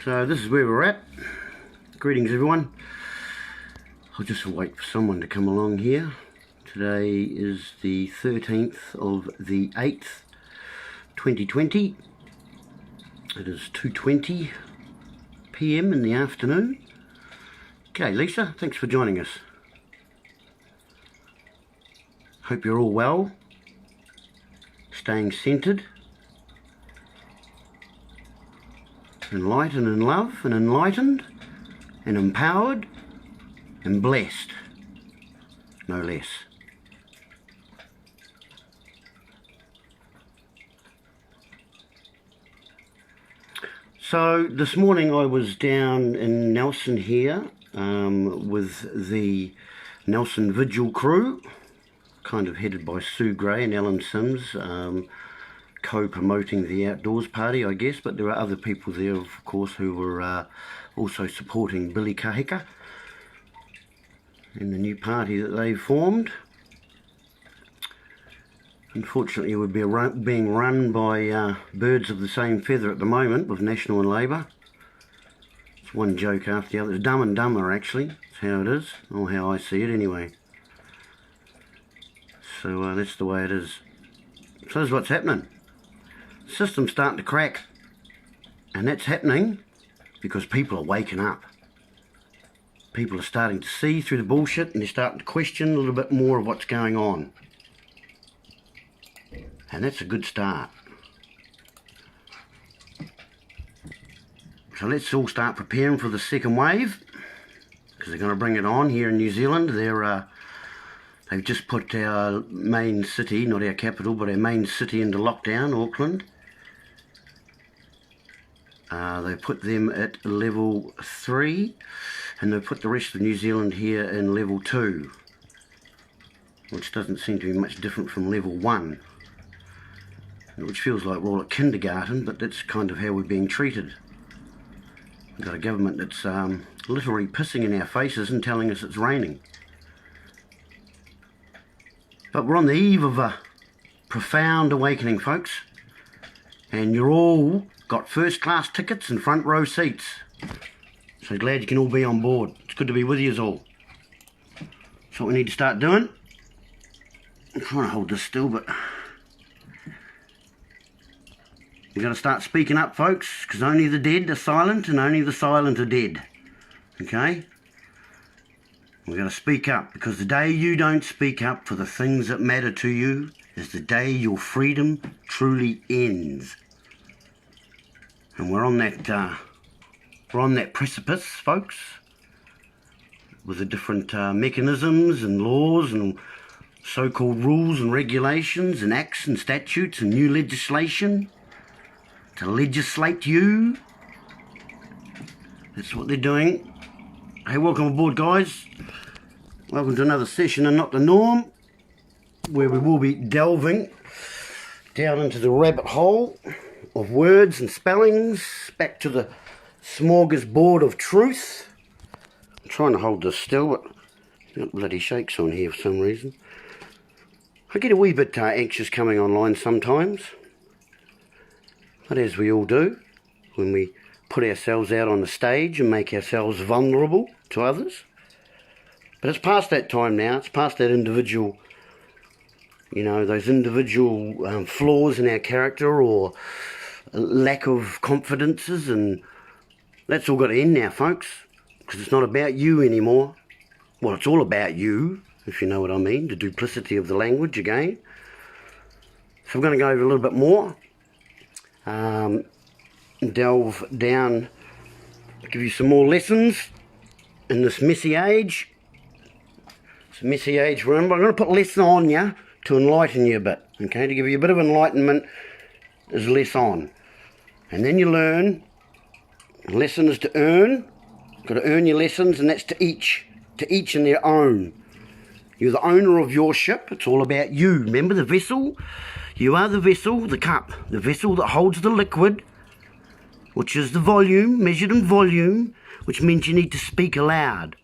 So this is where we're at. Greetings everyone. I'll just wait for someone to come along here. Today is the 13th of the 8th, 2020. It is 2:20 PM in the afternoon. Okay, Lisa, thanks for joining us. Hope you're all well, staying centered, and light and in love and enlightened and empowered and blessed, no less. So this morning I was down in Nelson here with the Nelson Vigil crew, kind of headed by Sue Gray and Alan Sims, co-promoting the outdoors party, I guess, but there are other people there, of course, who were also supporting Billy Kahika and the new party that they formed. Unfortunately, we're being run by birds of the same feather at the moment with National and Labour. It's one joke after the other. It's dumb and dumber, actually. That's how it is, or how I see it anyway. So that's the way it is. So that's what's happening. The system's starting to crack, and that's happening because people are waking up. People are starting to see through the bullshit, and they're starting to question a little bit more of what's going on. And that's a good start. So let's all start preparing for the second wave, because they're going to bring it on here in New Zealand. They've just put our main city, not our capital, but our main city into lockdown, Auckland. They put them at level 3, and they put the rest of New Zealand here in level 2, which doesn't seem to be much different from level 1, which feels like we're all at kindergarten, but that's kind of how we're being treated. We've got a government that's literally pissing in our faces and telling us it's raining. But we're on the eve of a profound awakening, folks, and you're all got first class tickets and front row seats. So glad you can all be on board. It's good to be with you all. That's what we need to start doing. I'm trying to hold this still, but we've got to start speaking up, folks, because only the dead are silent and only the silent are dead. Okay? We've got to speak up, because the day you don't speak up for the things that matter to you is the day your freedom truly ends. And we're on that precipice, folks, with the different mechanisms and laws and so-called rules and regulations and acts and statutes and new legislation to legislate you. That's what they're doing. Hey, welcome aboard, guys. Welcome to another session and Not the Norm, where we will be delving down into the rabbit hole of words and spellings, back to the smorgasbord of truth. I'm trying to hold this still, but I've got bloody shakes on here for some reason. I get a wee bit anxious coming online sometimes, but as we all do, when we put ourselves out on the stage and make ourselves vulnerable to others. But it's past that time now. It's past that individual, those individual flaws in our character or lack of confidences, and that's all got to end now, folks, because it's not about you anymore. Well, it's all about you, if you know what I mean, the duplicity of the language again. So we're going to go over a little bit more, delve down, give you some more lessons in this messy age. It's a messy age, remember. I'm going to put less on you to enlighten you a bit, okay? To give you a bit of enlightenment is less on. And then you learn. Lesson is to earn. You've got to earn your lessons, and that's to each in their own. You're the owner of your ship. It's all about you. Remember the vessel? You are the vessel, the cup, the vessel that holds the liquid, which is the volume, measured in volume, which means you need to speak aloud.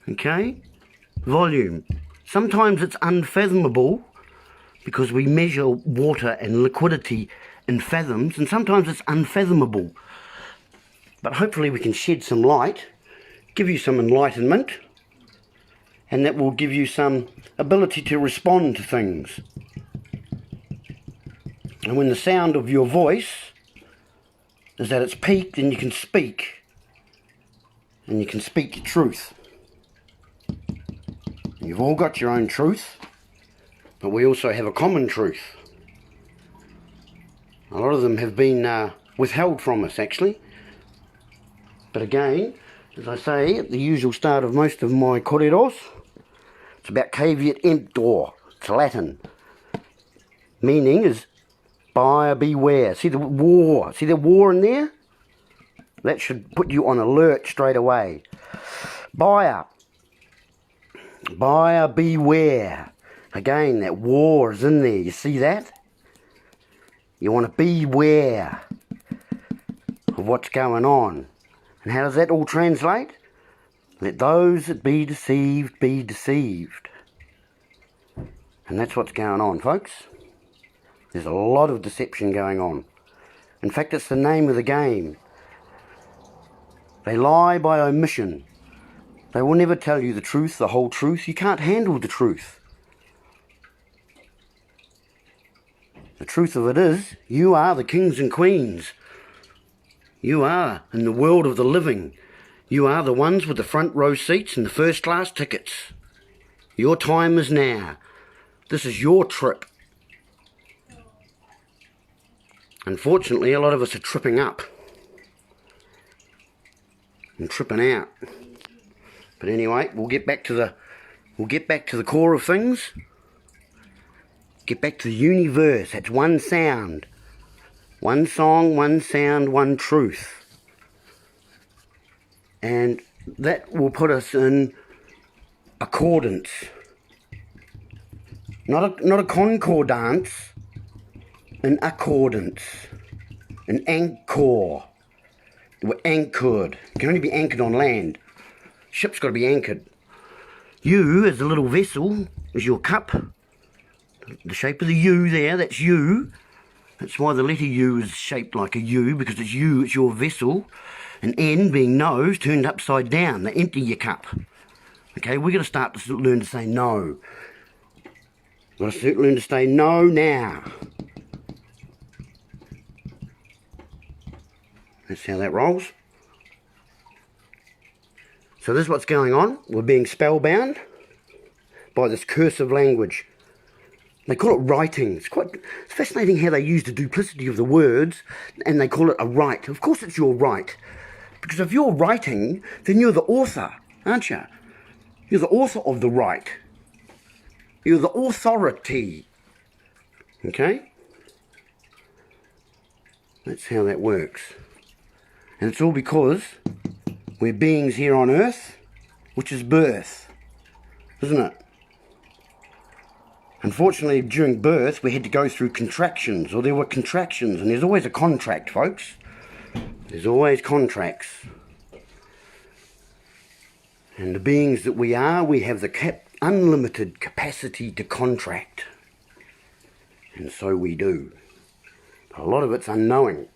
Okay? Volume. Sometimes it's unfathomable because we measure water and liquidity in fathoms, and sometimes it's unfathomable. But hopefully we can shed some light, give you some enlightenment, and that will give you some ability to respond to things. And when the sound of your voice is at its peak, then you can speak. And you can speak your truth. You've all got your own truth, but we also have a common truth. A lot of them have been withheld from us, actually. But again, as I say at the usual start of most of my corridos, it's about caveat emptor. It's Latin. Meaning is buyer beware. See the war? See the war in there? That should put you on alert straight away. Buyer beware. Again, that war is in there. You see that? You want to beware of what's going on. And how does that all translate? Let those that be deceived be deceived. And that's what's going on, folks. There's a lot of deception going on. In fact, it's the name of the game. They lie by omission. They will never tell you the truth, the whole truth. You can't handle the truth. The truth of it is, you are the kings and queens. You are in the world of the living. You are the ones with the front row seats and the first class tickets. Your time is now. This is your trip. Unfortunately, a lot of us are tripping up and tripping out. But anyway, we'll get back to the core of things. Get back to the universe. That's one sound. One song, one sound, one truth. And that will put us in accordance. Not a concordance, an accordance. An anchor. We're anchored. It can only be anchored on land. Ship's got to be anchored. You, as a little vessel, is your cup. The shape of the U there, that's you. That's why the letter U is shaped like a U, because it's you, it's your vessel. And N, being nose, turned upside down. They empty your cup. Okay, we're going to start to learn to say no. We've got to learn to say no now. That's how that rolls. So this is what's going on. We're being spellbound by this cursive language. They call it writing. It's fascinating how they use the duplicity of the words and they call it a right. Of course it's your right. Because if you're writing, then you're the author, aren't you? You're the author of the right. You're the authority. Okay? That's how that works. And it's all because we're beings here on earth, which is birth, isn't it? Unfortunately, during birth, we had to go through contractions, or there were contractions, and there's always a contract, folks. There's always contracts. And the beings that we are, we have the unlimited capacity to contract. And so we do. But a lot of it's unknowing.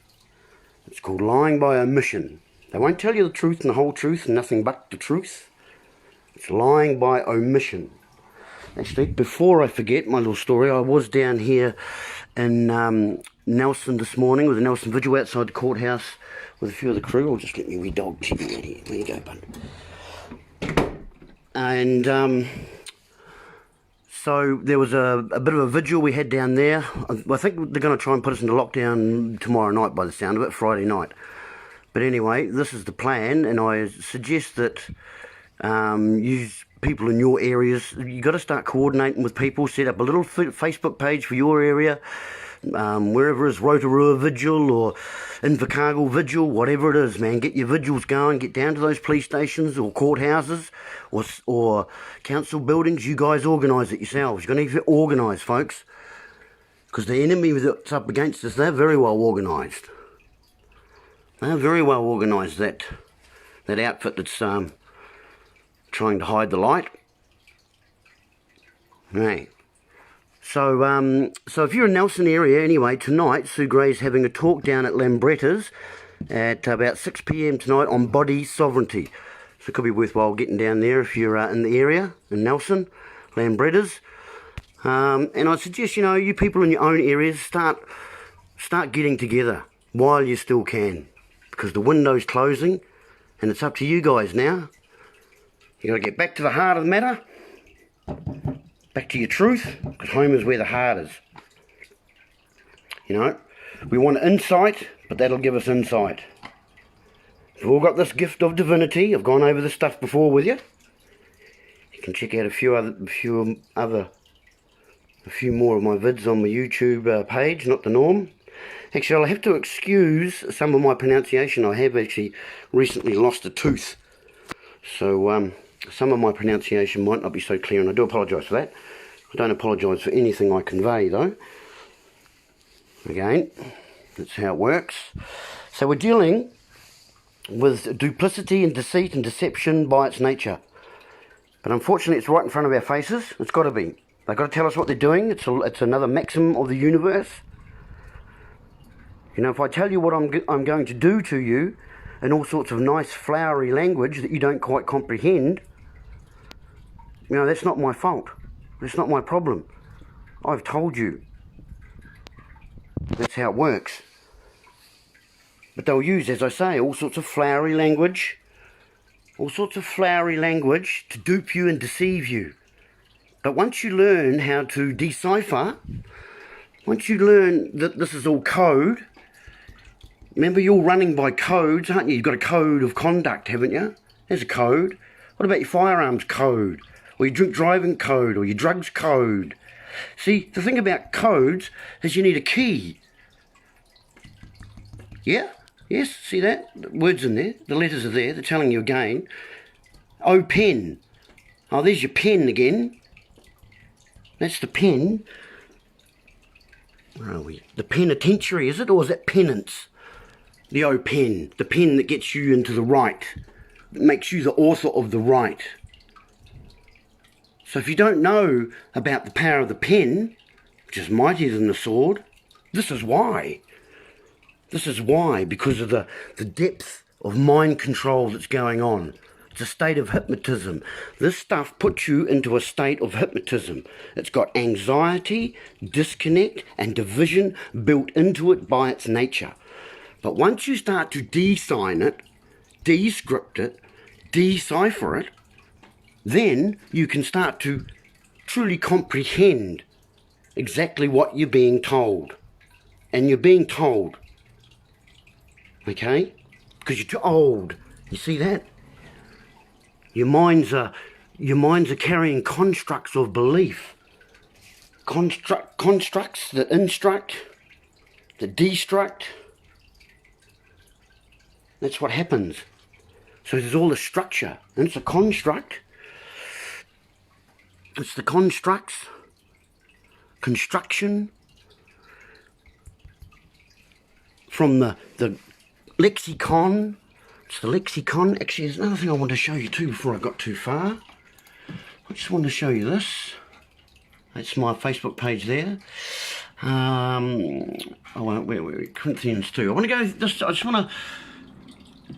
It's called lying by omission. They won't tell you the truth and the whole truth and nothing but the truth. It's lying by omission. Actually, before I forget my little story, I was down here in Nelson this morning with the Nelson Vigil outside the courthouse with a few of the crew. I'll just let me wee dog check me out here. There you go, bud. And so there was a bit of a vigil we had down there. I think they're going to try and put us into lockdown tomorrow night by the sound of it, Friday night. But anyway, this is the plan, and I suggest that use people in your areas. You've got to start coordinating with people, set up a little Facebook page for your area, wherever it's Rotorua Vigil or Invercargill Vigil, whatever it is, man. Get your vigils going, get down to those police stations or courthouses or council buildings. You guys organise it yourselves. You're going to need to organise, folks, because the enemy that's up against us, they're very well organised. They're very well organised, that outfit that's trying to hide the light. Right. So if you're in Nelson area anyway, tonight Sue Gray's having a talk down at Lambretta's at about 6 p.m. tonight on body sovereignty. So it could be worthwhile getting down there if you're in the area, in Nelson, Lambretters. And I suggest, you know, you people in your own areas start getting together while you still can, because the window's closing and it's up to you guys now. You got to get back to the heart of the matter, back to your truth, because home is where the heart is. You know, we want insight, but that'll give us insight. We've all got this gift of divinity. I've gone over this stuff before with you. You can check out a few more of my vids on my YouTube page, Not the Norm. Actually, I'll have to excuse some of my pronunciation. I have actually recently lost a tooth, so some of my pronunciation might not be so clear, and I do apologise for that. I don't apologise for anything I convey, though. Again, that's how it works. So we're dealing with duplicity and deceit and deception by its nature. But unfortunately, it's right in front of our faces. It's got to be. They've got to tell us what they're doing. It's another maxim of the universe. You know, if I tell you what I'm going to do to you in all sorts of nice flowery language that you don't quite comprehend, you know, that's not my fault. That's not my problem. I've told you. That's how it works. But they'll use, as I say, all sorts of flowery language. All sorts of flowery language to dupe you and deceive you. But once you learn how to decipher, once you learn that this is all code, remember you're running by codes, aren't you? You've got a code of conduct, haven't you? There's a code. What about your firearms code? Or your drink driving code? Or your drugs code? See, the thing about codes is you need a key. Yeah? Yes, see that? The words in there, the letters are there, they're telling you again. Oh, pen. Oh, there's your pen again. That's the pen. Where are we? The penitentiary, is it? Or is that penance? The O pen. The pen that gets you into the right. That makes you the author of the right. So if you don't know about the power of the pen, which is mightier than the sword, this is why. This is why, because of the depth of mind control that's going on. It's a state of hypnotism. This stuff puts you into a state of hypnotism. It's got anxiety, disconnect, and division built into it by its nature. But once you start to de-sign it, de-script it, decipher it, then you can start to truly comprehend exactly what you're being told. And you're being told. Okay? Because you're too old. You see that? Your minds are carrying constructs of belief. Constructs that instruct, that destruct. That's what happens. So there's all the structure. And it's a construct. It's the constructs. Construction. From the lexicon. It's the lexicon. Actually, there's another thing I want to show you too before I got too far. I just want to show you this. That's my Facebook page there. Where Corinthians 2. I want to go this. I just want to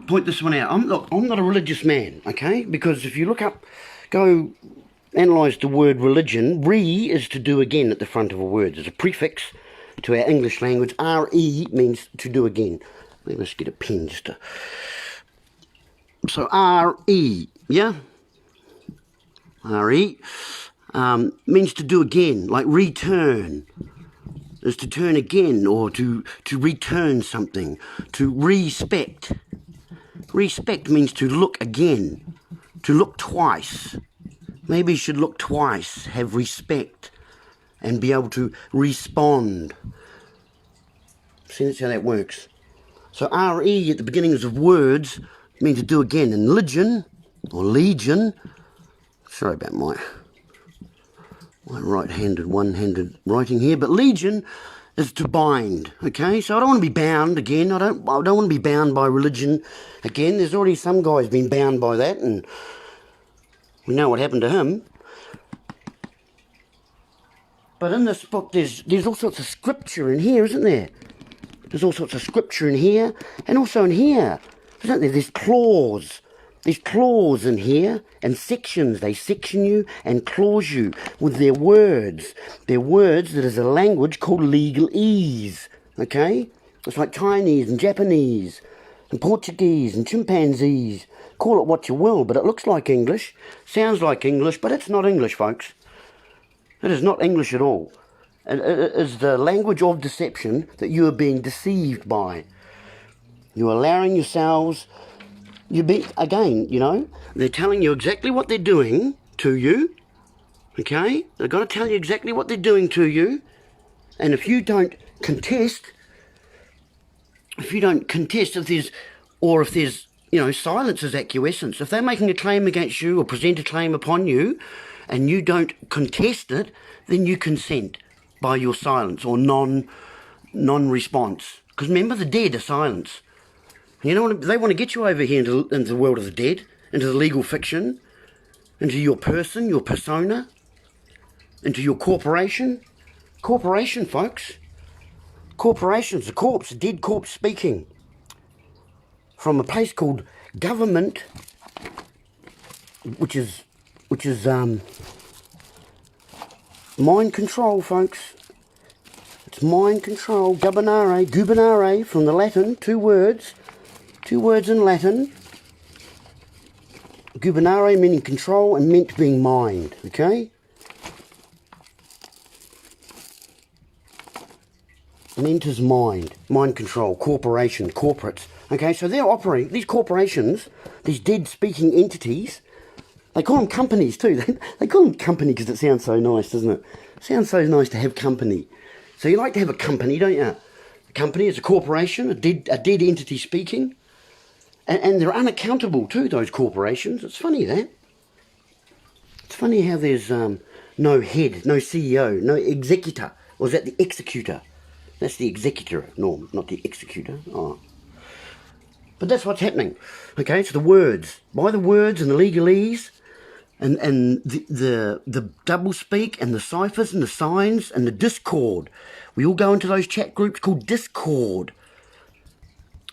point this one out. Look, I'm not a religious man, okay? Because if you look up, go analyse the word religion. Re is to do again at the front of a word. There's a prefix to our English language. R-E means to do again. Let me just get a pen just to... So R-E, yeah? R-E means to do again, like return. Is to turn again, or to return something. To respect. Respect means to look again. To look twice. Maybe you should look twice, have respect, and be able to respond. See, that's how that works. So R-E at the beginnings of words means to do again. And legion, or legion, sorry about my right-handed, one-handed writing here, but legion is to bind, okay? So I don't want to be bound again. I don't want to be bound by religion again. There's already some guys been bound by that, and we know what happened to him. But in this book, there's all sorts of scripture in here, isn't there? There's all sorts of scripture in here, and also in here, isn't there? There's clause. There's clause in here, and sections. They section you and clause you with their words. Their words that is a language called legalese, okay? It's like Chinese and Japanese and Portuguese and chimpanzees. Call it what you will, but it looks like English, sounds like English, but it's not English, folks. It is not English at all. It is the language of deception that you are being deceived by. You're allowing yourselves, again, you know, they're telling you exactly what they're doing to you, okay? They've got to tell you exactly what they're doing to you, and if you don't contest, if there's, you know, silence is acquiescence. If they're making a claim against you or present a claim upon you, and you don't contest it, then you consent by your silence or non-response. Because remember, the dead are silence. You know, they want to get you over here into the world of the dead, into the legal fiction, into your person, your persona, into your corporation. Corporation, folks. Corporation's a corpse, a dead corpse speaking. From a place called government, which is mind control, folks. It's mind control. Gubernare from the Latin, two words in Latin. Gubernare meaning control and ment being mind, okay? Ment is mind control, corporation, corporates. Okay, so they're operating, these corporations, these dead speaking entities, they call them companies too. They call them company because it sounds so nice, doesn't it? It sounds so nice to have company. So you like to have a company, don't you? A company is a corporation, a dead entity speaking. And they're unaccountable too, those corporations. It's funny that. It's funny how there's no head, no CEO, no executor. Or is that the executor? That's the executor, no, not the executor. Oh. But that's what's happening. Okay, it's the words. By the words and the legalese and the double speak and the ciphers and the signs and the discord. We all go into those chat groups called Discord.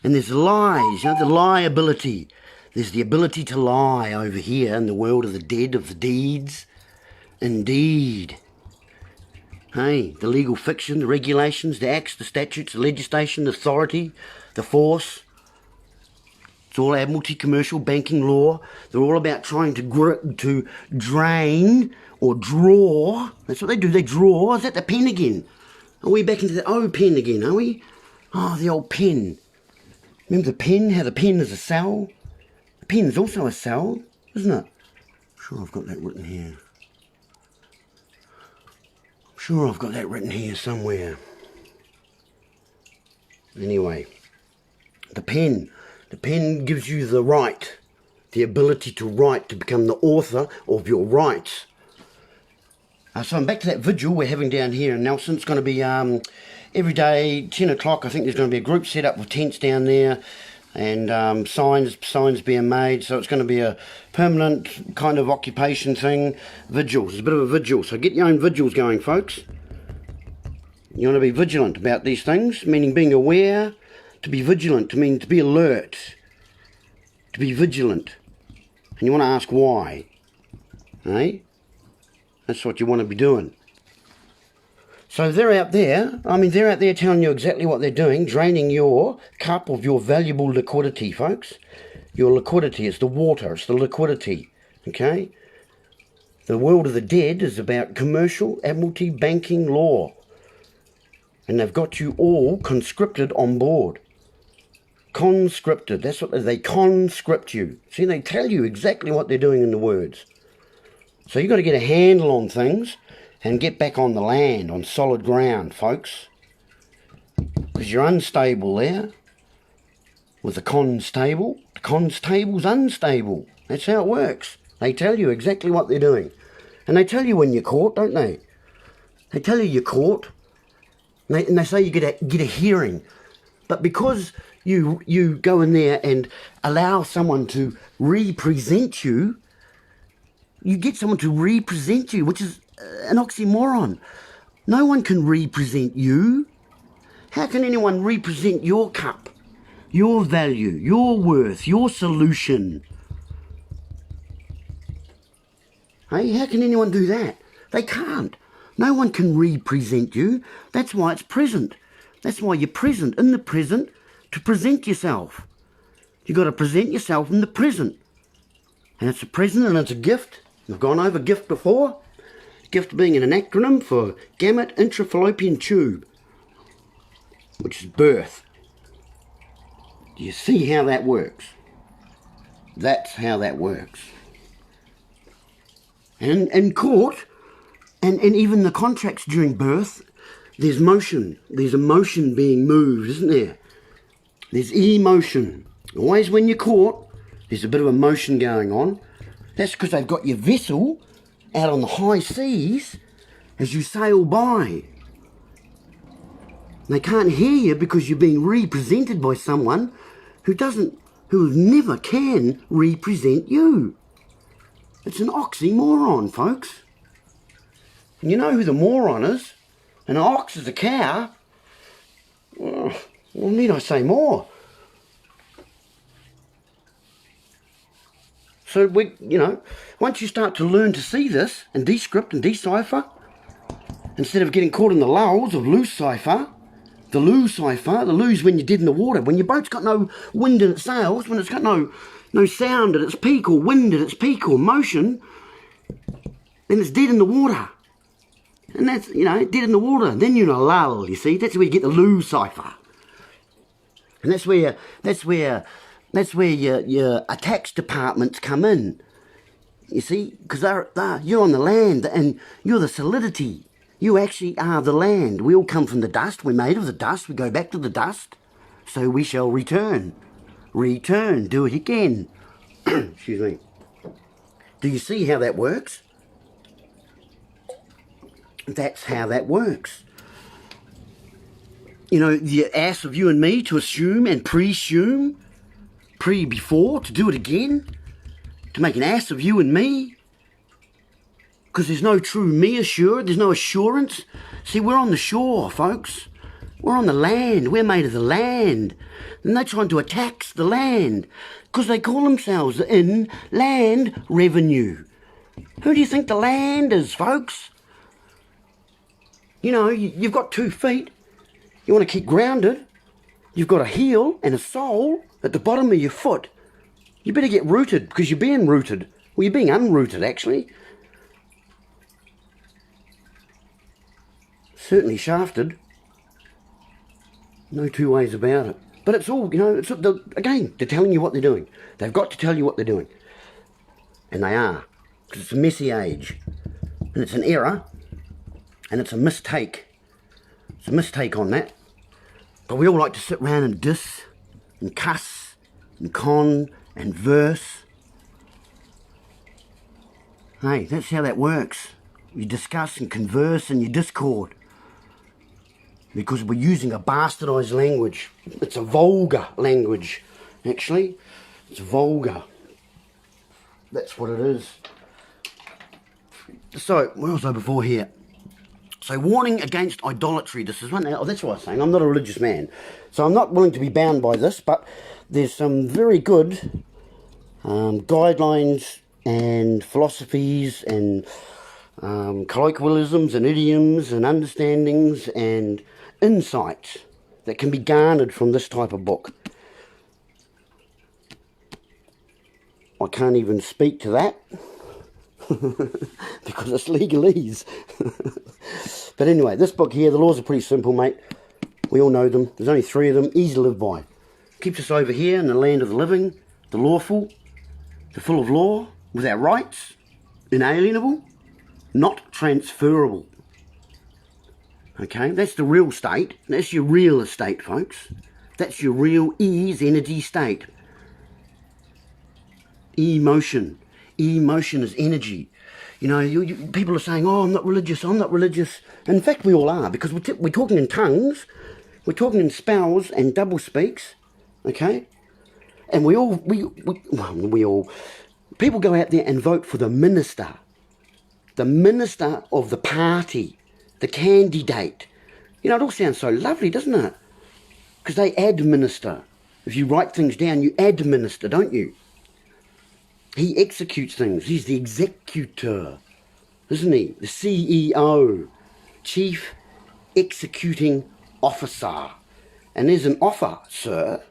And there's lies, you know, the liability. There's the ability to lie over here in the world of the dead, of the deeds. Indeed. Hey, the legal fiction, the regulations, the acts, the statutes, the legislation, the authority, the force. It's all admiralty, commercial, banking law. They're all about trying to drain or draw. That's what they do, they draw. Is that the pen again? Are we back into the old pen again, are we? Oh, the old pen. Remember the pen, how the pen is a cell? The pen is also a cell, isn't it? I'm sure I've got that written here. Sure, I've got that written here somewhere. Anyway, the pen gives you the right, the ability to write, to become the author of your rights. So I'm back to that vigil we're having down here in Nelson. It's going to be every day, 10 o'clock. I think there's going to be a group set up with tents down there and signs being made. So it's going to be a permanent kind of occupation thing. Vigils, it's a bit of a vigil. So get your own vigils going, folks. You want to be vigilant about these things, meaning being aware. To be vigilant, to mean to be alert. To be vigilant. And you want to ask why. Eh? That's what you want to be doing. So they're out there telling you exactly what they're doing, draining your cup of your valuable liquidity, folks. Your liquidity is the water, it's the liquidity, okay? The world of the dead is about commercial, admiralty, banking, law. And they've got you all conscripted on board. Conscripted, that's what they conscript you. See, they tell you exactly what they're doing in the words. So you've got to get a handle on things and get back on the land, on solid ground, folks. Because you're unstable there. With the constable. The constable's unstable. That's how it works. They tell you exactly what they're doing. And they tell you when you're caught, don't they? They tell you you're caught. And they say you get a hearing. But because you go in there and allow someone to represent you, you get someone to represent you, which is an oxymoron. No one can represent you. How can anyone represent your cup, your value, your worth, your solution? Hey, how can anyone do that? They can't. No one can represent you. That's why it's present. That's why you're present in the present to present yourself. You've got to present yourself in the present. And it's a present and it's a gift. We've gone over gift before. Gift being an acronym for gamete intrafallopian tube, which is birth. Do you see how that works? That's how that works. And in court, and even the contracts during birth, there's motion. There's emotion being moved, isn't there? There's emotion. Always when you're caught, there's a bit of emotion going on. That's because they've got your vessel out on the high seas as you sail by. They can't hear you because you're being represented by someone who never can represent you. It's an oxymoron, folks. And you know who the moron is? An ox is a cow. Well, need I say more? So once you start to learn to see this and descript and decipher, instead of getting caught in the lulls of loose cipher, the lose when you're dead in the water, when your boat's got no wind in its sails, when it's got no sound at its peak or wind at its peak or motion, then it's dead in the water. And that's, dead in the water. Then you're in a lull, you see. That's where you get the lose cipher. And that's where your tax departments come in. You see, because you're on the land and you're the solidity. You actually are the land. We all come from the dust. We're made of the dust. We go back to the dust. So we shall return. Return. Do it again. Excuse me. Do you see how that works? That's how that works. The ass of you and me to assume and presume, before, to do it again, to make an ass of you and me, because there's no true me assured, there's no assurance. See, we're on the shore, folks. We're on the land. We're made of the land. And they're trying to attack the land because they call themselves in land revenue. Who do you think the land is, folks? You've got 2 feet. You want to keep grounded. You've got a heel and a sole at the bottom of your foot. You better get rooted because you're being rooted. Well, you're being unrooted, actually. Certainly shafted. No 2 ways about it. But it's all, again, they're telling you what they're doing. They've got to tell you what they're doing. And they are. Because it's a messy age. And it's an error. And it's a mistake. It's a mistake on that. But we all like to sit around and diss and cuss and con and verse. Hey, that's how that works. You discuss and converse and you discord. Because we're using a bastardised language. It's a vulgar language, actually. It's vulgar. That's what it is. So, where was I before here? So, warning against idolatry. This is one. Oh, that's what I was saying. I'm not a religious man. So, I'm not willing to be bound by this, but there's some very good guidelines and philosophies and colloquialisms and idioms and understandings and insights that can be garnered from this type of book. I can't even speak to that because it's legalese. But anyway, this book here, the laws are pretty simple, mate. We all know them. There's only 3 of them, easy to live by. Keeps us over here in the land of the living, the lawful, the full of law, with our rights, inalienable, not transferable. Okay, that's the real state. That's your real estate, folks. That's your real ease energy state. Emotion. Emotion is energy. People are saying, oh, I'm not religious, I'm not religious. And in fact, we all are, because we're talking in tongues, we're talking in spells and double speaks, okay? And people go out there and vote for the minister of the party, the candidate, You know, it all sounds so lovely, doesn't it? Because they administer. If you write things down, you administer, don't you? He executes things. He's the executor, isn't he? The CEO, Chief Executing Officer. And there's an offer, sir.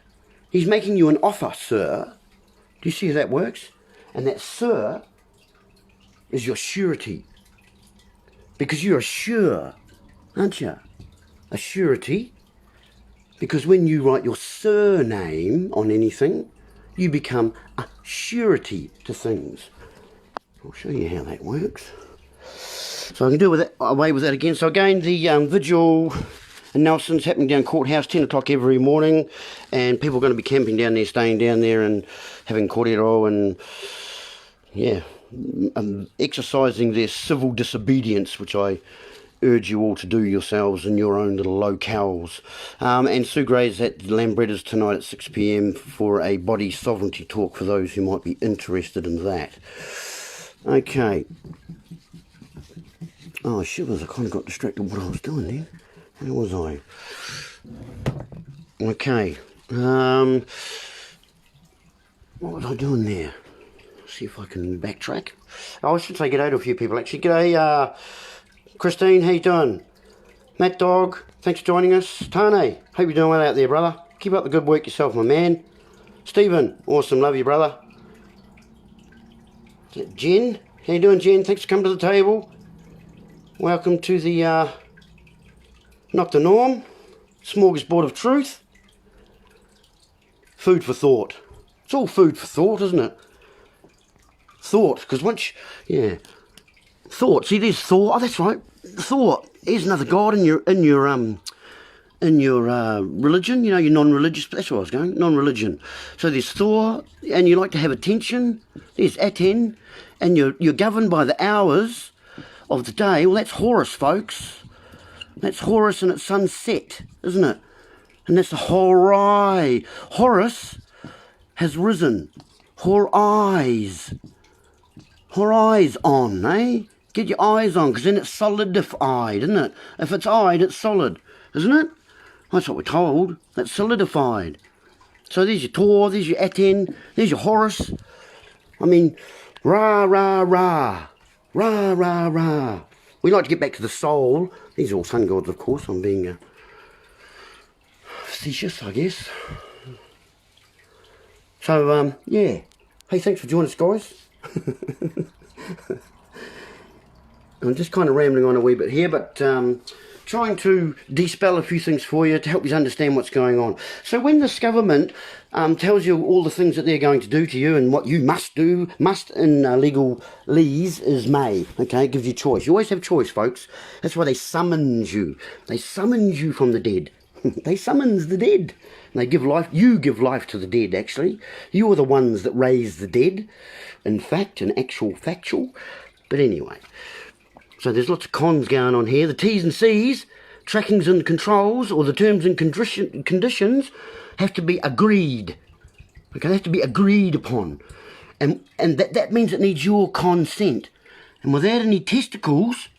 He's making you an offer, sir. Do you see how that works? And that sir is your surety. Because you're a sure, aren't you? A surety. Because when you write your surname on anything, you become a surety to things. I'll show you how that works. So I can do away with that again. So again, the vigil in Nelson's happening down Courthouse, 10 o'clock every morning, and people are going to be camping down there, staying down there and having cordero and, yeah, exercising their civil disobedience, which I urge you all to do yourselves in your own little locales. And Sue Gray's at Lambrettas tonight at 6 p.m. for a body sovereignty talk for those who might be interested in that. Okay. Oh, shivers, I kind of got distracted with what I was doing then. How was I? Okay. What was I doing there? See if I can backtrack. Oh, I should say g'day to a few people actually. G'day, Christine, how you doing? Matt Dog, thanks for joining us. Tane, hope you're doing well out there, brother. Keep up the good work yourself, my man. Stephen, awesome, love you, brother. Jen, how you doing, Jen? Thanks for coming to the table. Welcome to the, not the norm, smorgasbord of truth. Food for thought. It's all food for thought, isn't it? Thought, because once, yeah. Thought, see there's thought, oh that's right, thought. Here's another god in your religion, you know, you're non-religious, that's where I was going, non-religion. So there's thought, and you like to have attention, there's aten, and you're governed by the hours of the day. Well, that's Horus, folks. That's Horus and it's sunset, isn't it? And that's the Horai. Horus has risen. Horais. Horais on, eh? Get your eyes on, because then it's solidified, isn't it? If it's eyed, it's solid, isn't it? That's what we're told. That's solidified. So there's your Tor, there's your Aten, there's your Horus. I mean, rah, rah, rah. Rah, rah, rah. We like to get back to the soul. These are all sun gods, of course. I'm being facetious, I guess. So, yeah. Hey, thanks for joining us, guys. I'm just kind of rambling on a wee bit here, but trying to dispel a few things for you to help you understand what's going on. So when this government tells you all the things that they're going to do to you and what you must do, must in legal lease is may, okay, it gives you choice. You always have choice, folks. That's why they summons you. They summons you from the dead. They summons the dead. And they give life, you give life to the dead, actually. You are the ones that raise the dead, in fact, in actual factual. But anyway, so there's lots of cons going on here. The T's and C's, trackings and controls, or the terms and conditions have to be agreed. Okay, they have to be agreed upon. And that means it needs your consent. And without any testicles,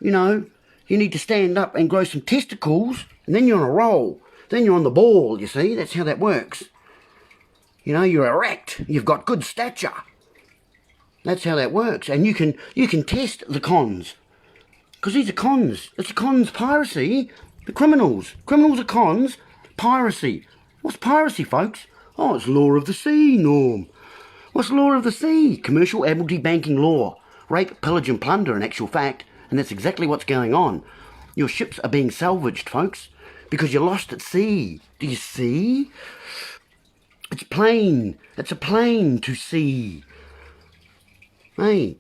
you know, you need to stand up and grow some testicles, and then you're on a roll. Then you're on the ball, you see. That's how that works. You know, you're erect. You've got good stature. That's how that works. And you can test the cons. Because these are cons. It's a cons piracy. The criminals. Criminals are cons. Piracy. What's piracy, folks? Oh, it's law of the sea, Norm. What's law of the sea? Commercial admiralty banking law. Rape, pillage and plunder in actual fact. And that's exactly what's going on. Your ships are being salvaged, folks. Because you're lost at sea. Do you see? It's plain. It's a plane to sea. Hey.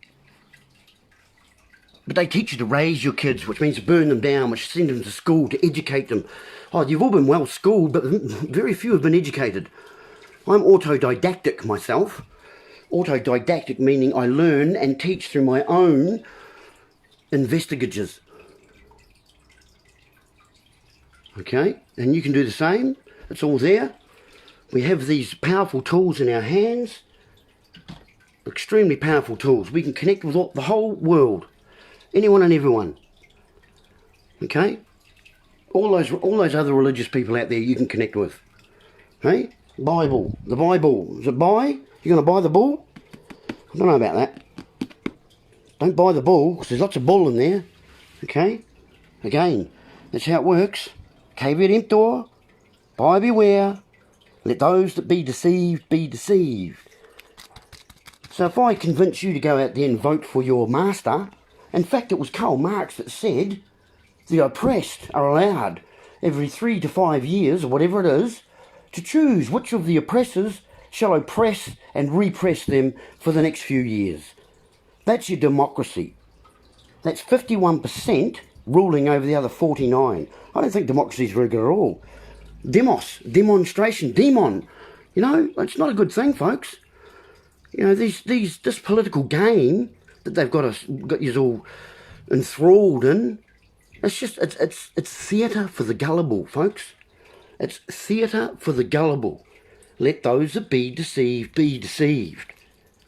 But they teach you to raise your kids, which means to burn them down, which send them to school to educate them. Oh, you've all been well schooled, but very few have been educated. I'm autodidactic myself. Autodidactic meaning I learn and teach through my own investigators. Okay, and you can do the same. It's all there. We have these powerful tools in our hands. Extremely powerful tools. We can connect with the whole world. Anyone and everyone. Okay? all those other religious people out there you can connect with. Hey? Bible. The Bible. Is it buy? You're going to buy the bull? I don't know about that. Don't buy the bull, because there's lots of bull in there. Okay? Again, that's how it works. Caveat emptor. Buyer beware. Let those that be deceived be deceived. So if I convince you to go out there and vote for your master, in fact it was Karl Marx that said the oppressed are allowed every 3 to 5 years, or whatever it is, to choose which of the oppressors shall oppress and repress them for the next few years. That's your democracy. That's 51% ruling over the other 49. I don't think democracy is very good at all. Demos, demonstration, demon. You know, it's not a good thing, folks. You know, this political game that they've got you all enthralled in, it's theatre for the gullible, folks. It's theatre for the gullible. Let those that be deceived be deceived.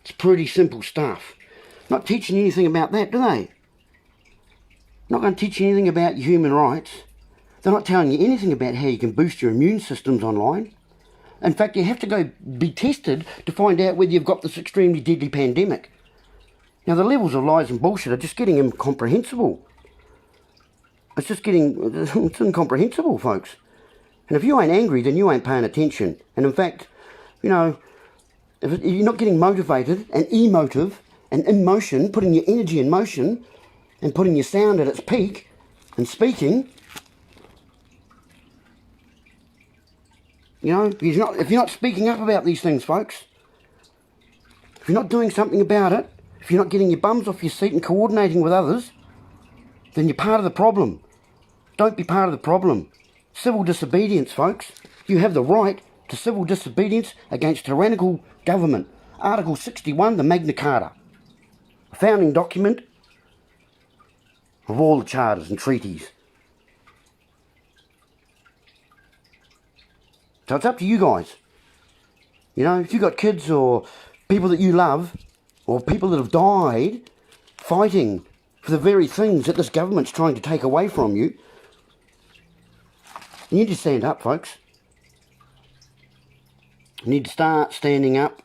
It's pretty simple stuff. Not teaching you anything about that, do they? Not going to teach you anything about your human rights. They're not telling you anything about how you can boost your immune systems online. In fact, you have to go be tested to find out whether you've got this extremely deadly pandemic. Now, the levels of lies and bullshit are just getting incomprehensible. It's incomprehensible, folks. And if you ain't angry, then you ain't paying attention. And in fact, you know, if you're not getting motivated and emotive and in motion, putting your energy in motion and putting your sound at its peak and speaking, you know, if you're not speaking up about these things, folks, if you're not doing something about it, if you're not getting your bums off your seat and coordinating with others, then you're part of the problem. Don't be part of the problem. Civil disobedience, folks. You have the right to civil disobedience against tyrannical government. Article 61, the Magna Carta, a founding document of all the charters and treaties. So it's up to you guys. You know, if you've got kids or people that you love, or people that have died fighting for the very things that this government's trying to take away from you, you need to stand up, folks. You need to start standing up,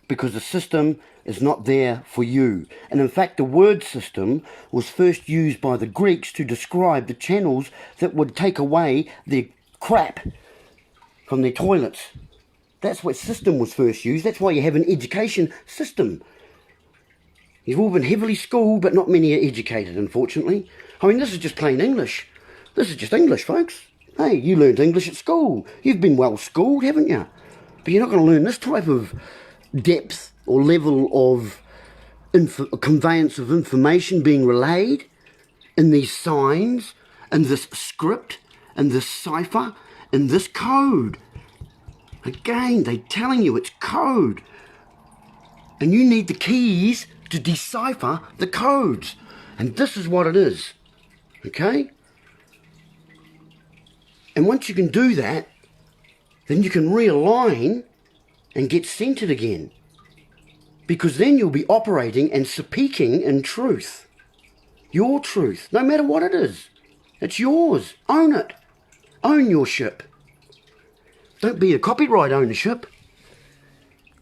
because the system is not there for you. And in fact, the word system was first used by the Greeks to describe the channels that would take away their crap from their toilets. That's what system was first used. That's why you have an education system. You've all been heavily schooled, but not many are educated, unfortunately. I mean, this is just plain English. This is just English, folks. Hey, you learned English at school. You've been well schooled, haven't you? But you're not going to learn this type of depth or level of conveyance of information being relayed in these signs, in this script, in this cipher, in this code. Again, they're telling you it's code. And you need the keys to decipher the codes. And this is what it is. Okay? And once you can do that, then you can realign and get centered again. Because then you'll be operating and speaking in truth. Your truth, no matter what it is. It's yours. Own it. Own your ship. Don't be a copyright ownership.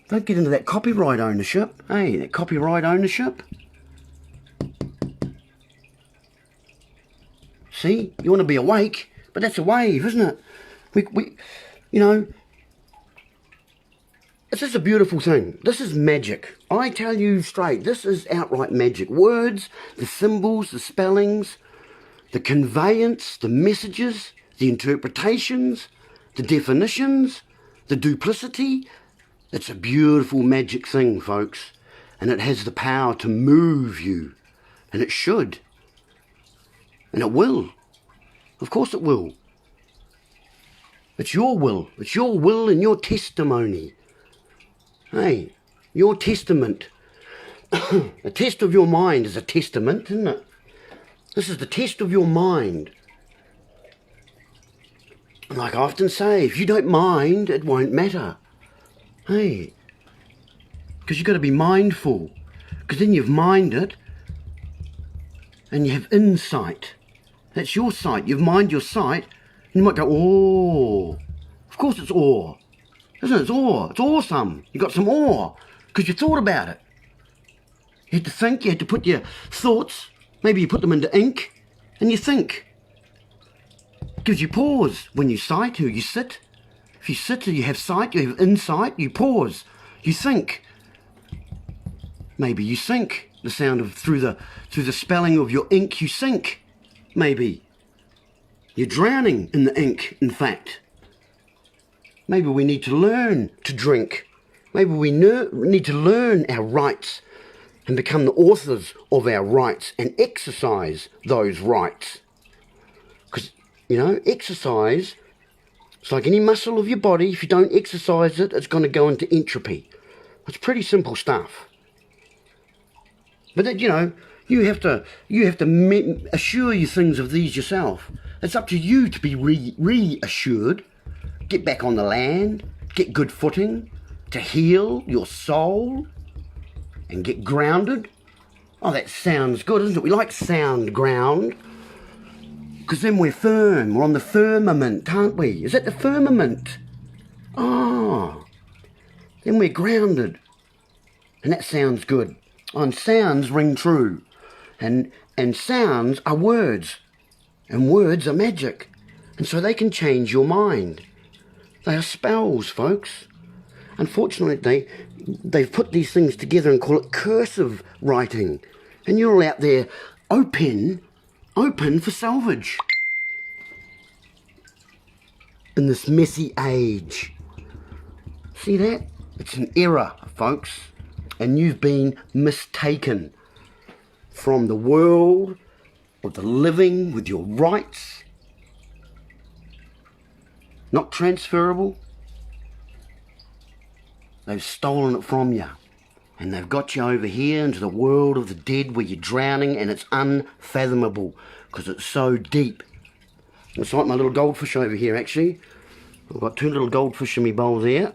Don't get into that copyright ownership. Hey, that copyright ownership. See, you want to be awake, but that's a wave, isn't it? We you know, it's just a beautiful thing. This is magic. I tell you straight, this is outright magic. Words, the symbols, the spellings, the conveyance, the messages, the interpretations, the definitions, the duplicity. It's a beautiful magic thing, folks. And it has the power to move you. And it should. And it will. Of course it will. It's your will. It's your will and your testimony. Hey, your testament. The test of your mind is a testament, isn't it? This is the test of your mind. And like I often say, if you don't mind, it won't matter. Hey, because you've got to be mindful. Because then you've minded and you have insight. That's your sight. You've mined your sight, and you might go, oh, of course it's ore. Isn't it? It's ore. It's awesome. You got some ore because you thought about it. You had to think. You had to put your thoughts. Maybe you put them into ink, and you think. It gives you pause when you sight or you sit. If you sit or you have sight, you have insight. You pause. You think. Maybe you sink. The sound of through the spelling of your ink, you sink. Maybe you're drowning in the ink. In fact. Maybe we need to learn to drink. Maybe we need to learn our rights and become the authors of our rights and exercise those rights. Because, you know, exercise, it's like any muscle of your body. If you don't exercise it, it's going to go into entropy. It's pretty simple stuff. But that, you know, you have to assure you things of these yourself. It's up to you to be reassured. Get back on the land, get good footing, to heal your soul, and get grounded. Oh, that sounds good, isn't it? We like sound ground, because then we're firm. We're on the firmament, aren't we? Is that the firmament? Oh, then we're grounded. And that sounds good. Oh, and sounds ring true. And sounds are words. And words are magic. And so they can change your mind. They are spells, folks. Unfortunately, they've put these things together and call it cursive writing. And you're all out there open for salvage. In this messy age. See that? It's an error, folks. And you've been mistaken from the world of the living with your rights. Not transferable. They've stolen it from you. And they've got you over here into the world of the dead where you're drowning, and it's unfathomable because it's so deep. It's like my little goldfish over here, actually. I've got two little goldfish in my bowl there.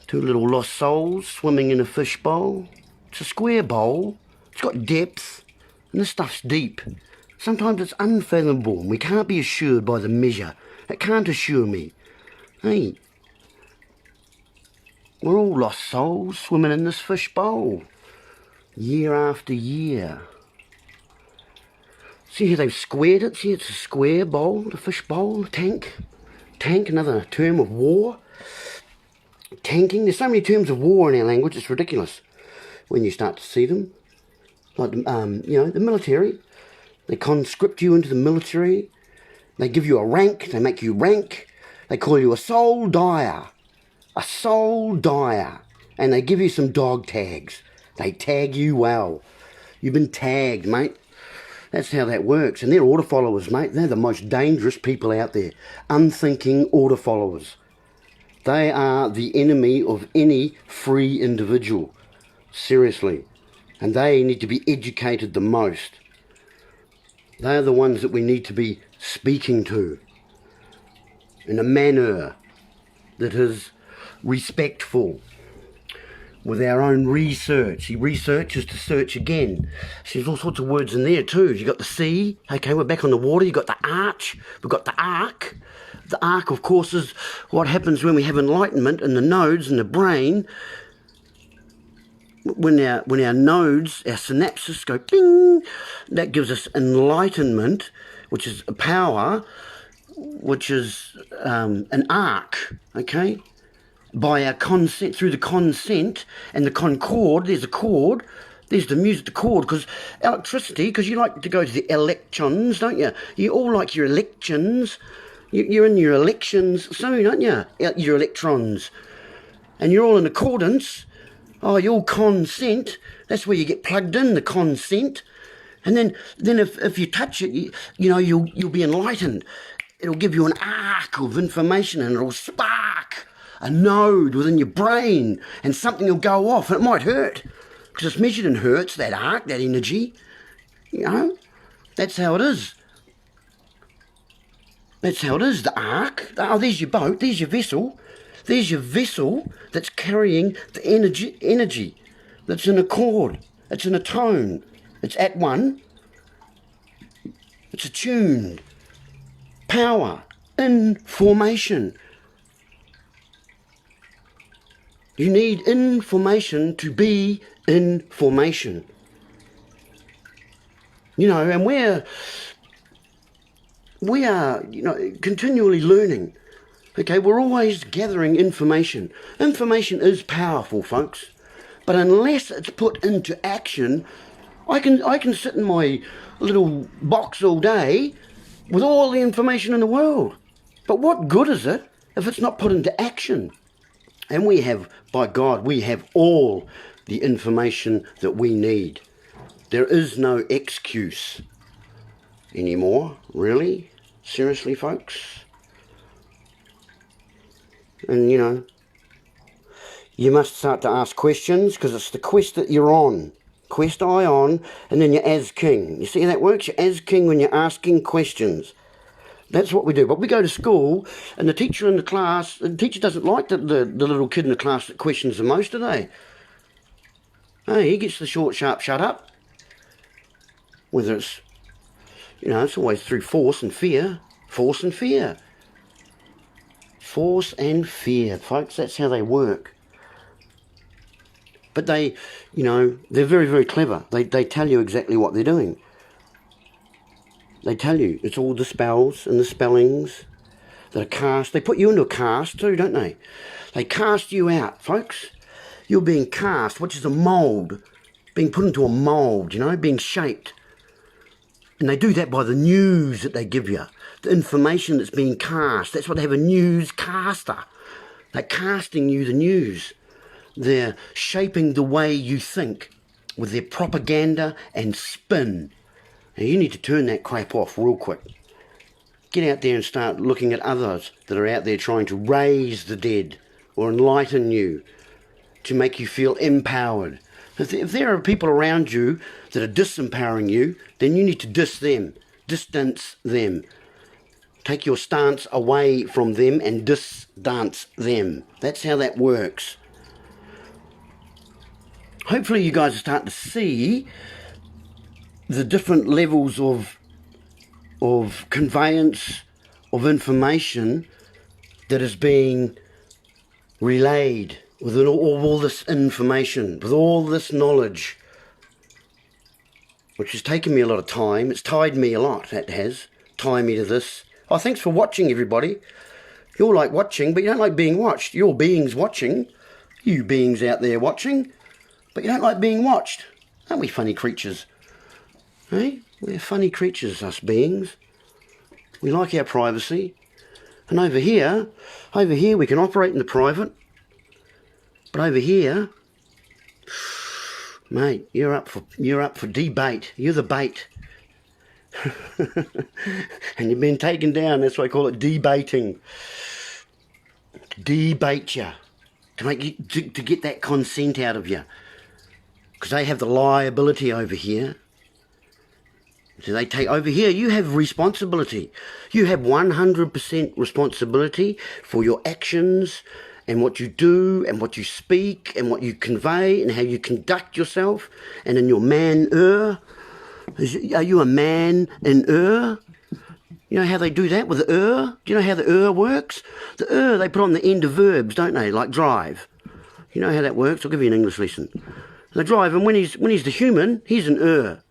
Two little lost souls swimming in a fish bowl. It's a square bowl. It's got depth. And this stuff's deep. Sometimes it's unfathomable, and we can't be assured by the measure. It can't assure me. Hey, we're all lost souls swimming in this fish bowl, year after year. See how they've squared it? See, it's a square bowl, the fish bowl, tank. Tank, another term of war. Tanking. There's so many terms of war in our language, it's ridiculous when you start to see them. Like, you know, the military. They conscript you into the military. They give you a rank, they make you rank, they call you a soul dyer. A soul dyer. And they give you some dog tags. They tag you well. You've been tagged, mate. That's how that works. And they're order followers, mate. They're the most dangerous people out there. Unthinking order followers. They are the enemy of any free individual. Seriously. And they need to be educated the most. They are the ones that we need to be speaking to in a manner that is respectful, with our own research. See, research is to search again. See, there's all sorts of words in there too. You've got the sea. Okay, we're back on the water. You've got the arch. We've got the arc. The arc, of course, is what happens when we have enlightenment in the nodes in the brain. When our nodes, our synapses go ping, that gives us enlightenment, which is a power, which is an arc, okay? By our consent, through the consent and the concord, there's a chord, there's the music, the chord, because electricity, because you like to go to the elections, don't you? You all like your elections. You're in your elections soon, aren't you? Your electrons. And you're all in accordance. Oh, you all consent. That's where you get plugged in, the consent. And then if you touch it, you know, you'll be enlightened. It'll give you an arc of information, and it'll spark a node within your brain, and something will go off, and it might hurt because it's measured in hertz, that arc, that energy. You know, that's how it is. That's how it is, the arc. Oh, there's your boat, there's your vessel. There's your vessel that's carrying the energy that's in a chord. It's in a tone. It's at one. It's attuned. Power. Information. You need information to be information. You know, and we are, you know, continually learning. Okay, we're always gathering information. Information is powerful, folks. But unless it's put into action, I can sit in my little box all day with all the information in the world. But what good is it if it's not put into action? And we have, by God, we have all the information that we need. There is no excuse anymore, really. Seriously, folks. And, you know, you must start to ask questions, because it's the quest that you're on. Quest eye on, and then you're as king. You see how that works? You're as king when you're asking questions. That's what we do. But we go to school, and the teacher in the class, the teacher doesn't like the little kid in the class that questions the most, do they? Hey, he gets the short, sharp shut up. Whether it's, you know, it's always through force and fear. Force and fear. Force and fear, folks. That's how they work. But they, you know, they're very, very clever. They tell you exactly what they're doing. They tell you. It's all the spells and the spellings that are cast. They put you into a cast too, don't they? They cast you out, folks. You're being cast, which is a mould. Being put into a mould, you know, being shaped. And they do that by the news that they give you. The information that's being cast. That's why they have a newscaster. They're casting you the news. They're shaping the way you think with their propaganda and spin. Now you need to turn that crap off real quick. Get out there and start looking at others that are out there trying to raise the dead or enlighten you, to make you feel empowered. If there are people around you that are disempowering you, then you need to distance them. Take your stance away from them and distance them. That's how that works. Hopefully you guys are starting to see the different levels of conveyance of information that is being relayed with all this information, with all this knowledge, which has taken me a lot of time. It's tied me a lot, that has. Tied me to this. Oh, thanks for watching, everybody. You all like watching, but you don't like being watched. You're beings watching. You beings out there watching. But you don't like being watched. Aren't we funny creatures? Hey? We're funny creatures, us beings. We like our privacy. And over here we can operate in the private. But over here, mate, you're up for debate. You're the bait. And you've been taken down. That's why I call it debating. Debate you. To make you to get that consent out of you. Because they have the liability over here. So they take over here, you have responsibility. You have 100% responsibility for your actions and what you do and what you speak and what you convey and how you conduct yourself and in your man-er. Are you a man-in-er? You know how they do that with the er? Do you know how the er works? The er they put on the end of verbs, don't they? Like drive. You know how that works? I'll give you an English lesson. They drive, and when he's the human, he's an er.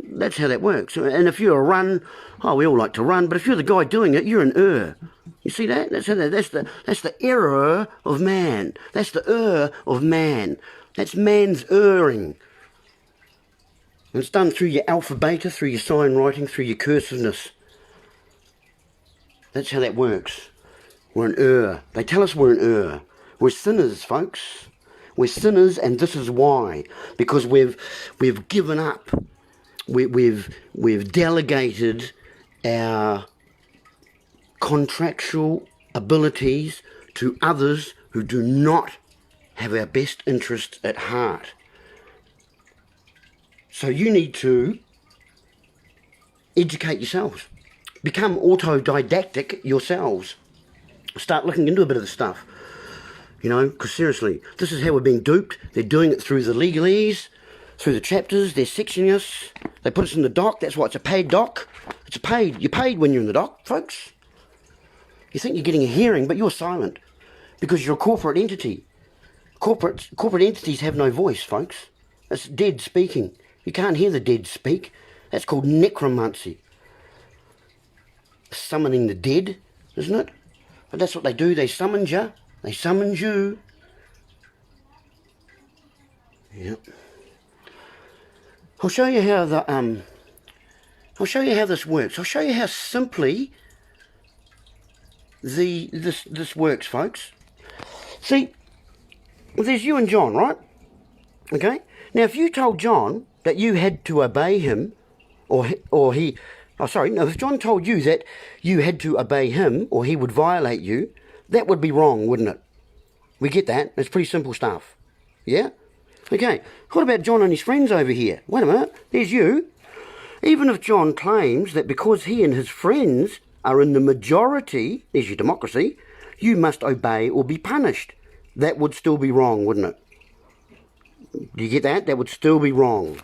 That's how that works. And if you're a run, oh, we all like to run, but if you're the guy doing it, you're an er. You see that? That's the error of man. That's the of man. That's man's erring. And it's done through your alpha beta, through your sign writing, through your cursiveness. That's how that works. We're an They tell us we're an We're sinners, folks. We're sinners, and this is why. Because we've given up. We've delegated our contractual abilities to others who do not have our best interest at heart. So you need to educate yourselves. Become autodidactic yourselves. Start looking into a bit of the stuff. You know, because seriously, this is how we're being duped. They're doing it through the legalese, through the chapters. They're sectioning us. They put us in the dock. That's why it's a paid dock. It's paid. You're paid when you're in the dock, folks. You think you're getting a hearing, but you're silent because you're a corporate entity. Corporate entities have no voice, folks. It's dead speaking. You can't hear the dead speak. That's called necromancy. Summoning the dead, isn't it? But that's what they do. They summoned you. They summoned you. Yep. I'll show you how this works. I'll show you how simply this works, folks. See, there's you and John, right? Okay. Now, if you told John that you had to obey him, if John told you that you had to obey him or he would violate you, that would be wrong, wouldn't it? We get that. It's pretty simple stuff. Yeah? Okay. What about John and his friends over here? Wait a minute. There's you. Even if John claims that because he and his friends are in the majority, there's your democracy, you must obey or be punished, that would still be wrong, wouldn't it? Do you get that? That would still be wrong.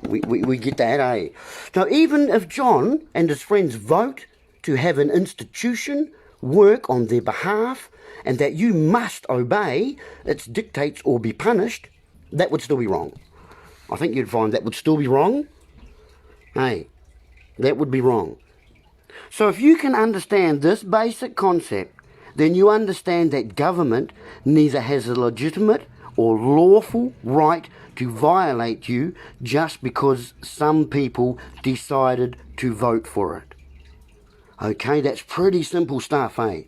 We get that, eh? Now, even if John and his friends vote to have an institution work on their behalf and that you must obey its dictates or be punished, that would still be wrong. I think you'd find that would still be wrong. Hey, that would be wrong. So if you can understand this basic concept, then you understand that government neither has a legitimate or lawful right to violate you just because some people decided to vote for it. Okay, that's pretty simple stuff, eh?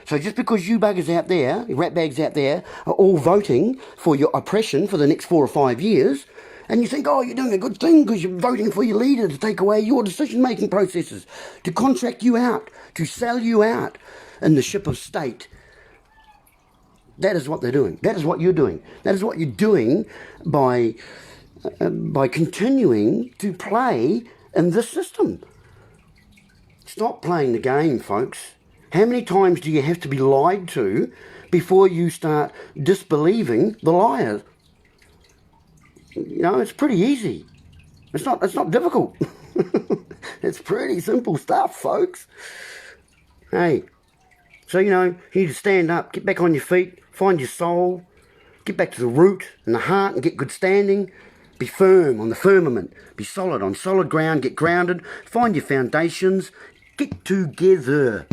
So just because you buggers out there, you ratbags out there, are all voting for your oppression for the next 4 or 5 years, and you think, oh, you're doing a good thing because you're voting for your leader to take away your decision-making processes, to contract you out, to sell you out in the ship of state. That is what they're doing. That is what you're doing. That is what you're doing by continuing to play in this system. Stop playing the game, folks. How many times do you have to be lied to before you start disbelieving the liars? You know, it's pretty easy. It's not difficult. It's pretty simple stuff, folks. Hey, so, you know, you need to stand up, get back on your feet, find your soul, get back to the root and the heart and get good standing. Be firm on the firmament. Be solid on solid ground. Get grounded. Find your foundations. Get together.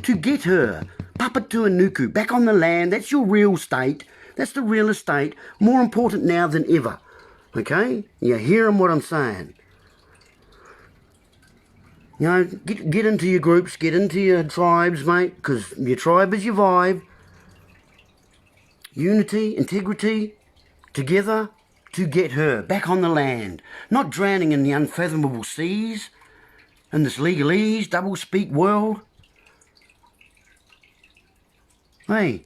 Together. Papatūānuku. Back on the land. That's your real estate. That's the real estate. More important now than ever. Okay? You're hearing what I'm saying. You know, get into your groups. Get into your tribes, mate. Because your tribe is your vibe. Unity, integrity, together to get her back on the land, not drowning in the unfathomable seas, in this legalese, double-speak world. Hey,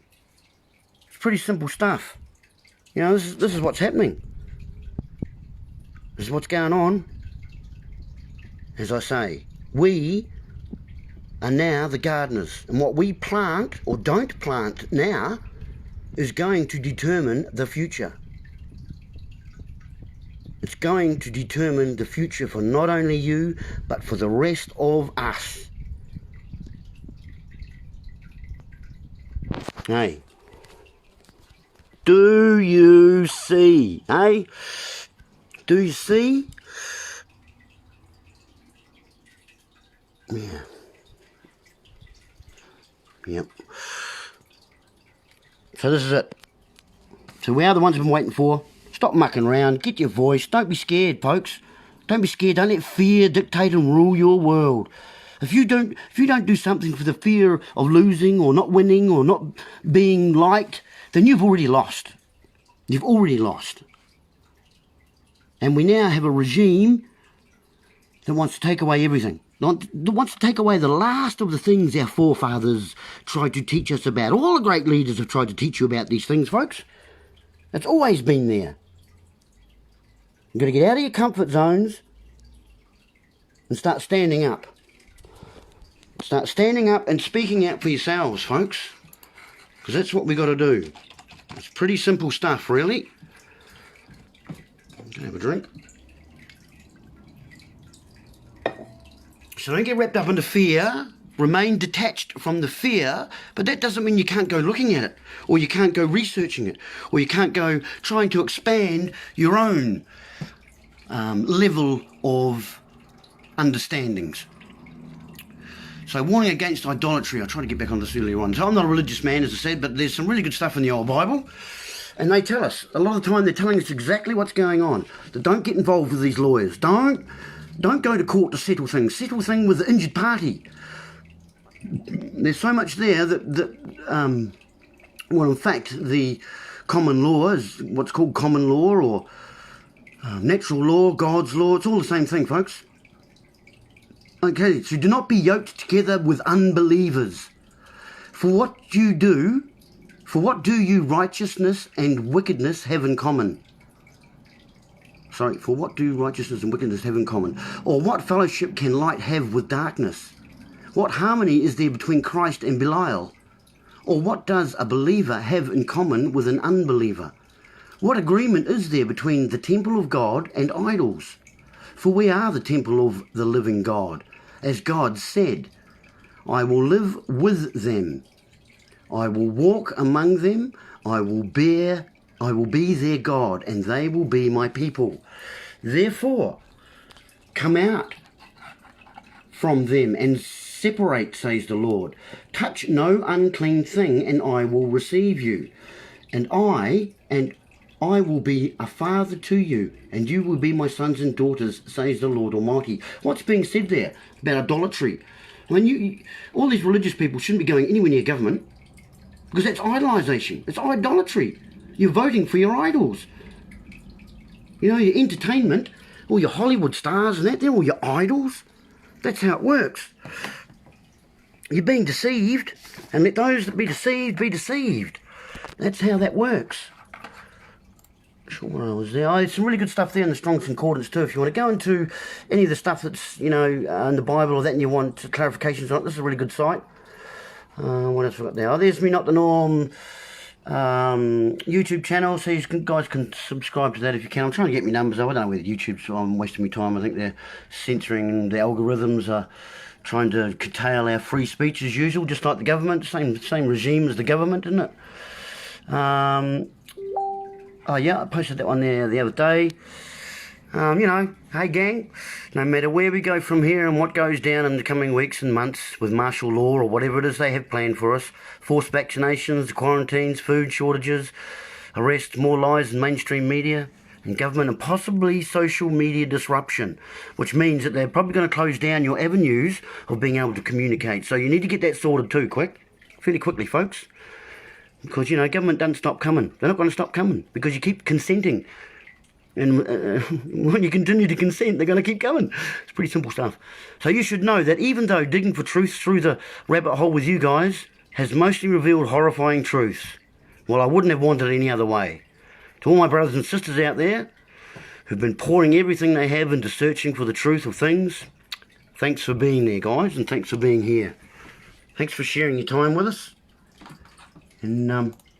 it's pretty simple stuff. You know, this is what's happening. This is what's going on. As I say, we are now the gardeners, and what we plant or don't plant now is going to determine the future. It's going to determine the future for not only you, but for the rest of us. Hey, do you see? Hey, do you see? Yeah. Yep. So this is it. So we are the ones we've been waiting for. Stop mucking around. Get your voice. Don't be scared, folks. Don't be scared. Don't let fear dictate and rule your world. If you don't do something for the fear of losing or not winning or not being liked, then you've already lost. You've already lost. And we now have a regime that wants to take away everything. That wants to take away the last of the things our forefathers tried to teach us about. All the great leaders have tried to teach you about these things, folks. It's always been there. You've got to get out of your comfort zones and start standing up. Start standing up and speaking out for yourselves, folks. Because that's what we've got to do. It's pretty simple stuff, really. Can I have a drink? So don't get wrapped up into fear. Remain detached from the fear, but that doesn't mean you can't go looking at it, or you can't go researching it, or you can't go trying to expand your own level of understandings. So warning against idolatry. I tried to get back on this earlier on. So I'm not a religious man, as I said, but there's some really good stuff in the old Bible. And they tell us, a lot of the time they're telling us exactly what's going on. That don't get involved with these lawyers. Don't go to court to settle things. Settle things with the injured party. There's so much there that well, in fact, the common law is what's called common law, or natural law, God's law. It's all the same thing, folks. Okay, so do not be yoked together with unbelievers. For what do you righteousness and wickedness have in common? Sorry, for what do righteousness and wickedness have in common? Or what fellowship can light have with darkness? What harmony is there between Christ and Belial? Or what does a believer have in common with an unbeliever? What agreement is there between the temple of God and idols? For we are the temple of the living God. As God said, I will live with them. I will walk among them. I will be their God, and they will be my people. Therefore, come out from them and separate, says the Lord. Touch no unclean thing, and I will receive you. And I will be a father to you, and you will be my sons and daughters, says the Lord Almighty. What's being said there about idolatry? I mean, all these religious people shouldn't be going anywhere near government, because that's idolisation. It's idolatry. You're voting for your idols. You know, your entertainment, all your Hollywood stars and that, they're all your idols. That's how it works. You're being deceived, and let those that be deceived be deceived. That's how that works. Sure, where I was there. Oh, there's some really good stuff there in the Strong's Concordance too. If you want to go into any of the stuff that's, you know, in the Bible or that, and you want clarifications on it, this is a really good site. What else have we got there? Oh, there's Me Not the Norm YouTube channel, so you guys can subscribe to that if you can. I'm trying to get my numbers up. I don't know whether YouTube's wasting my time. I think they're censoring, the algorithms are trying to curtail our free speech as usual, just like the government. Same regime as the government, isn't it? Oh yeah, I posted that one there the other day. You know, hey gang, no matter where we go from here and what goes down in the coming weeks and months with martial law or whatever it is they have planned for us, forced vaccinations, quarantines, food shortages, arrests, more lies in mainstream media and government, and possibly social media disruption, which means that they're probably going to close down your avenues of being able to communicate. So you need to get that sorted too, fairly quickly, folks. Because, you know, government doesn't stop coming. They're not going to stop coming because you keep consenting. And when you continue to consent, they're going to keep coming. It's pretty simple stuff. So you should know that even though digging for truth through the rabbit hole with you guys has mostly revealed horrifying truths, well, I wouldn't have wanted it any other way. To all my brothers and sisters out there who've been pouring everything they have into searching for the truth of things, thanks for being there, guys, and thanks for being here. Thanks for sharing your time with us. And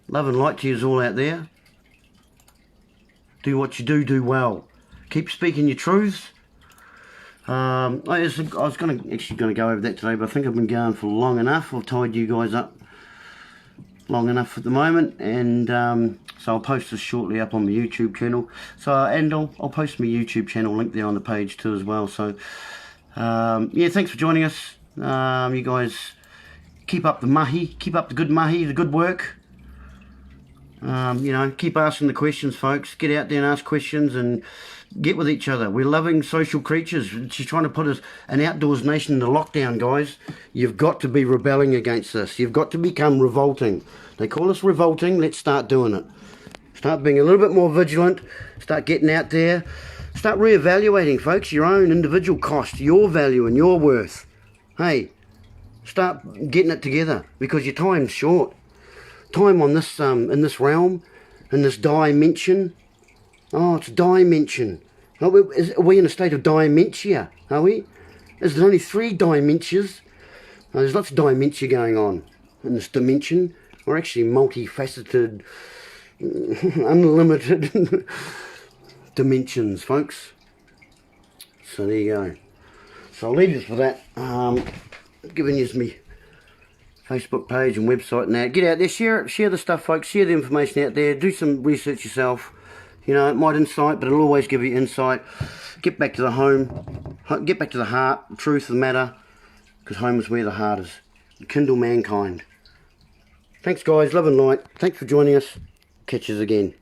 love and light to you all out there. Do what you do well. Keep speaking your truths. I was going to go over that today, but I think I've been going for long enough. I've tied you guys up long enough at the moment, and so I'll post this shortly up on my YouTube channel. So I'll post my YouTube channel link there on the page too as well. So yeah, thanks for joining us. You guys keep up the mahi, keep up the good mahi, the good work. You know, keep asking the questions, folks. Get out there and ask questions and get with each other. We're loving social creatures. She's trying to put us, an outdoors nation, into lockdown, guys. You've got to be rebelling against this. You've got to become revolting. They call us revolting. Let's start doing it. Start being a little bit more vigilant. Start getting out there. Start reevaluating, folks, your own individual cost, your value and your worth. Hey, start getting it together because your time's short. Time on this in this realm, in this dimension. Oh, it's dimension. Are we in a state of dimensia? Are we? There's only 3 dimensions. There's lots of dimensia going on in this dimension. We're actually multifaceted, unlimited dimensions, folks. So there you go. So I'll leave you with that. Giving you me Facebook page and website and that. Get out there, share it, share the stuff, folks. Share the information out there. Do some research yourself. You know, it might incite, but it'll always give you insight. Get back to the home. Get back to the heart, the truth of the matter. Because home is where the heart is. Kindle mankind. Thanks, guys. Love and light. Thanks for joining us. Catch us again.